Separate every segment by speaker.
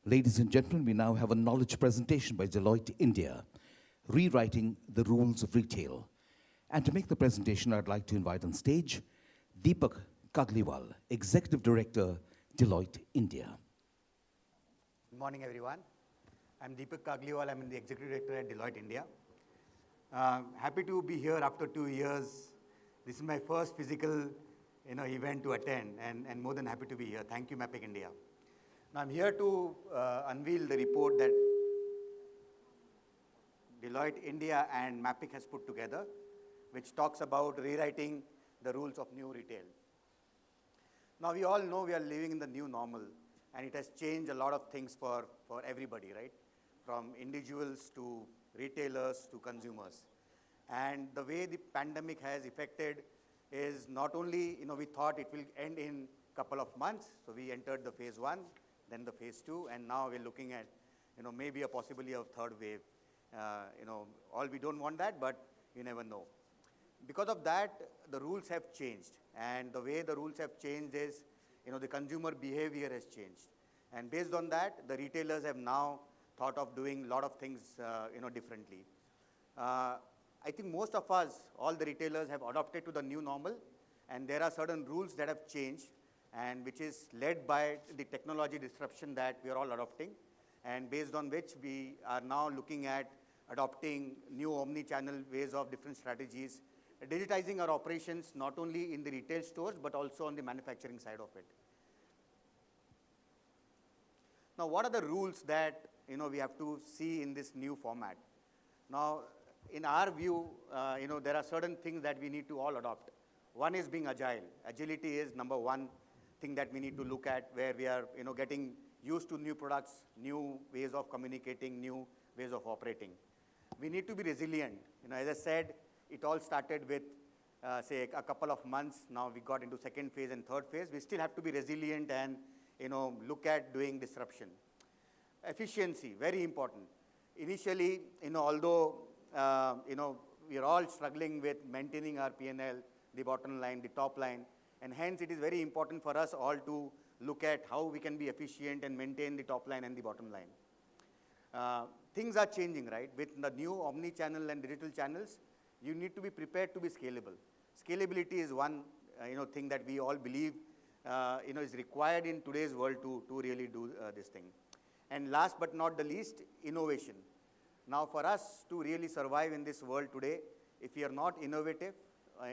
Speaker 1: Ladies and gentlemen, we now have a knowledge presentation by Deloitte India, Rewriting the Rules of Retail. And to make the presentation, I'd like to invite on stage Deepak Kagliwal, Executive Director, Deloitte India.
Speaker 2: Good morning, everyone. I'm Deepak Kagliwal. I'm the Executive Director at Deloitte India. Happy to be here after 2 years. This is my first physical event to attend, and more than happy to be here. Thank you, MAPIC India. Now, I'm here to unveil the report that Deloitte India and MAPIC has put together, which talks about rewriting the rules of new retail. Now, we all know we are living in the new normal, and it has changed a lot of things for everybody, right? From individuals to retailers to consumers. And the way the pandemic has affected is not only, we thought it will end in a couple of months. So we entered the phase 1, then the phase 2, and now we're looking at, maybe a possibility of third wave. All we don't want that, but you never know. Because of that, the rules have changed. And the way the rules have changed is, the consumer behavior has changed. And based on that, the retailers have now thought of doing a lot of things, differently. I think most of us, all the retailers, have adopted to the new normal, and there are certain rules that have changed, and which is led by the technology disruption that we are all adopting, and based on which we are now looking at adopting new omni-channel ways of different strategies, digitizing our operations not only in the retail stores, but also on the manufacturing side of it. Now, what are the rules that we have to see in this new format? Now, in our view, there are certain things that we need to all adopt. One is being agile. Agility is number one thing that we need to look at, where we are, getting used to new products, new ways of communicating, new ways of operating. We need to be resilient. As I said, it all started with, say, a couple of months. Now we got into second phase and third phase. We still have to be resilient and, look at doing disruption. Efficiency, very important. Initially, although, we are all struggling with maintaining our P&L, the bottom line, the top line, and hence it is very important for us all to look at how we can be efficient and maintain the top line and the bottom line. Things are changing, right? With the new omni-channel and digital channels, you need to be prepared to be scalable. Scalability is one, thing that we all believe, is required in today's world to really do this thing. And last but not the least, innovation. Now, for us to really survive in this world today, if we are not innovative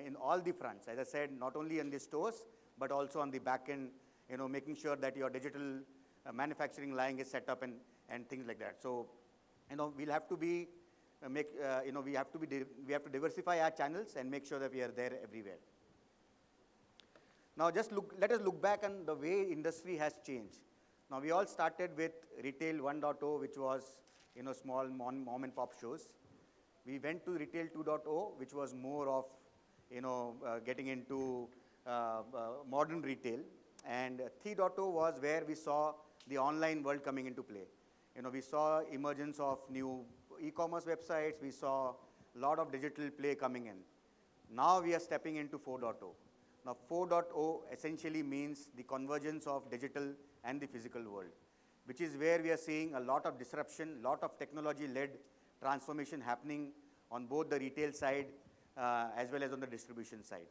Speaker 2: in all the fronts, as I said, not only in the stores, but also on the back end, making sure that your digital manufacturing line is set up and things like that. So, we'll have to be, we have to diversify our channels and make sure that we are there everywhere. Now, let us look back on the way industry has changed. Now, we all started with Retail 1.0, which was, small mom and pop shows. We went to Retail 2.0, which was more of, getting into modern retail. And 3.0 was where we saw the online world coming into play. We saw emergence of new e-commerce websites. We saw a lot of digital play coming in. Now we are stepping into 4.0. Now 4.0 essentially means the convergence of digital and the physical world, which is where we are seeing a lot of disruption, lot of technology-led transformation happening on both the retail side as well as on the distribution side.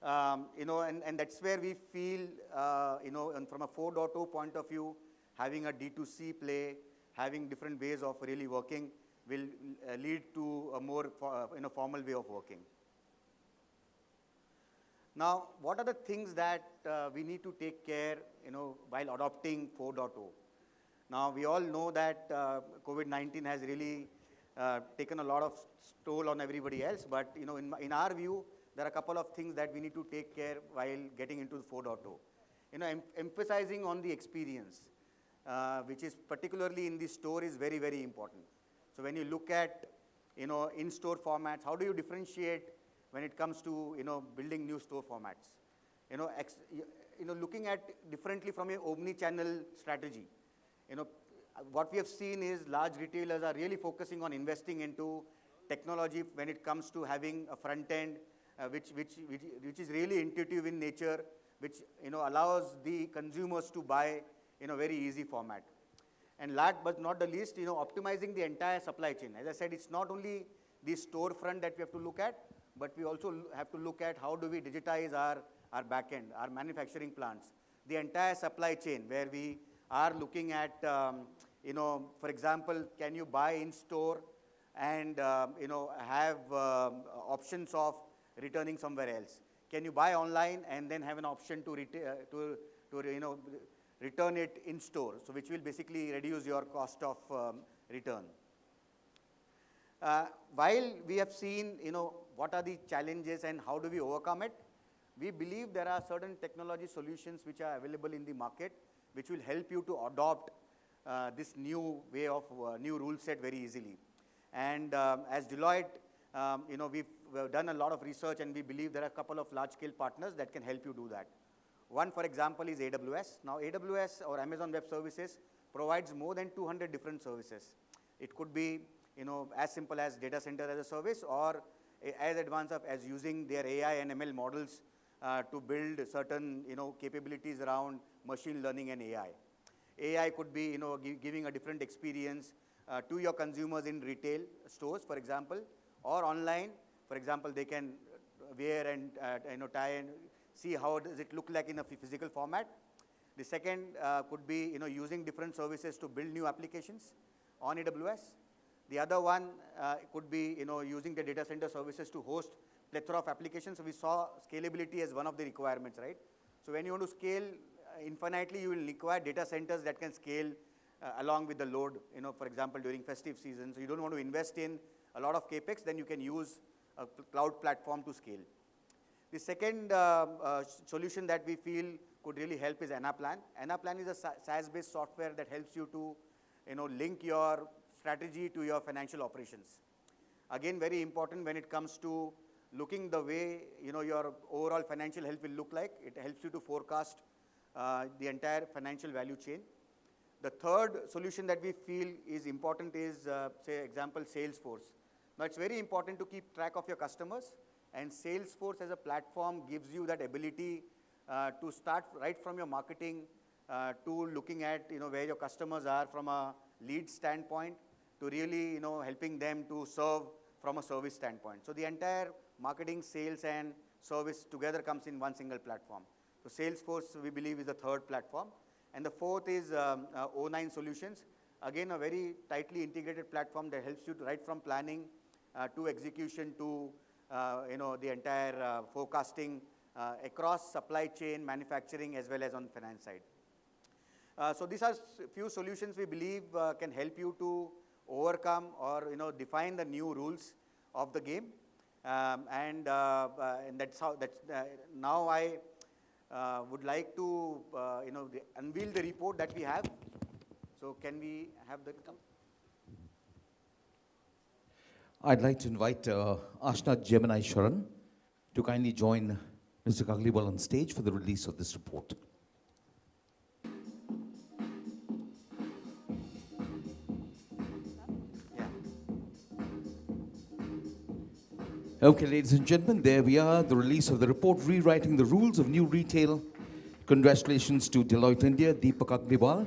Speaker 2: And that's where we feel, and from a 4.0 point of view, having a D2C play, having different ways of really working will lead to a more formal way of working. Now, what are the things that we need to take care, while adopting 4.0? Now, we all know that COVID-19 has really taken a lot of toll on everybody else, but in our view, there are a couple of things that we need to take care while getting into 4.0. Emphasizing on the experience, which is particularly in the store, is very, very important. So when you look at, in-store formats, how do you differentiate when it comes to, building new store formats? Looking at differently from an omni-channel strategy. What we have seen is large retailers are really focusing on investing into technology when it comes to having a front end, which is really intuitive in nature, which allows the consumers to buy in a very easy format. And last but not the least, optimizing the entire supply chain. As I said, it's not only the storefront that we have to look at, but we also have to look at how do we digitize our back end, our manufacturing plants, the entire supply chain, where we are looking at, for example, can you buy in store and, have options of returning somewhere else? Can you buy online and then have an option to return it in store, so which will basically reduce your cost of return. While we have seen, what are the challenges and how do we overcome it, we believe there are certain technology solutions which are available in the market, which will help you to adopt this new way of new rule set very easily. And as Deloitte, we've done a lot of research, and we believe there are a couple of large-scale partners that can help you do that. One, for example, is AWS. Now, AWS or Amazon Web Services provides more than 200 different services. It could be, as simple as data center as a service, or as advanced as using their AI and ML models to build certain, capabilities around machine learning and AI. AI could be, giving a different experience to your consumers in retail stores, for example, or online. For example, they can wear and, tie and see how does it look like in a physical format. The second could be, using different services to build new applications on AWS. The other one could be, using the data center services to host plethora of applications. So we saw scalability as one of the requirements, right? So when you want to scale infinitely, you will require data centers that can scale along with the load, for example, during festive season. So you don't want to invest in a lot of capex, then you can use a cloud platform to scale. The second solution that we feel could really help is Anaplan. Anaplan is a SaaS-based software that helps you to, link your strategy to your financial operations. Again, very important when it comes to looking the way, your overall financial health will look like. It helps you to forecast the entire financial value chain. The third solution that we feel is important is, say, example, Salesforce. Now, it's very important to keep track of your customers, and Salesforce as a platform gives you that ability to start right from your marketing to looking at, where your customers are from a lead standpoint, to really, helping them to serve from a service standpoint. So the entire marketing, sales, and service together comes in one single platform. So Salesforce, we believe, is the third platform. And the fourth is O9 Solutions. Again, a very tightly integrated platform that helps you to right from planning to execution to, the entire forecasting across supply chain, manufacturing, as well as on finance side. So these are few solutions we believe can help you to overcome or, define the new rules of the game. And that's how, now I would like to, unveil the report that we have. So can we have that come?
Speaker 1: I'd like to invite Ashna Gemini Sharan to kindly join Mr. Kagliwal on stage for the release of this report.
Speaker 2: Yeah.
Speaker 1: Okay, ladies and gentlemen, there we are, the release of the report, Rewriting the Rules of New Retail. Congratulations to Deloitte India, Deepak Kagliwal,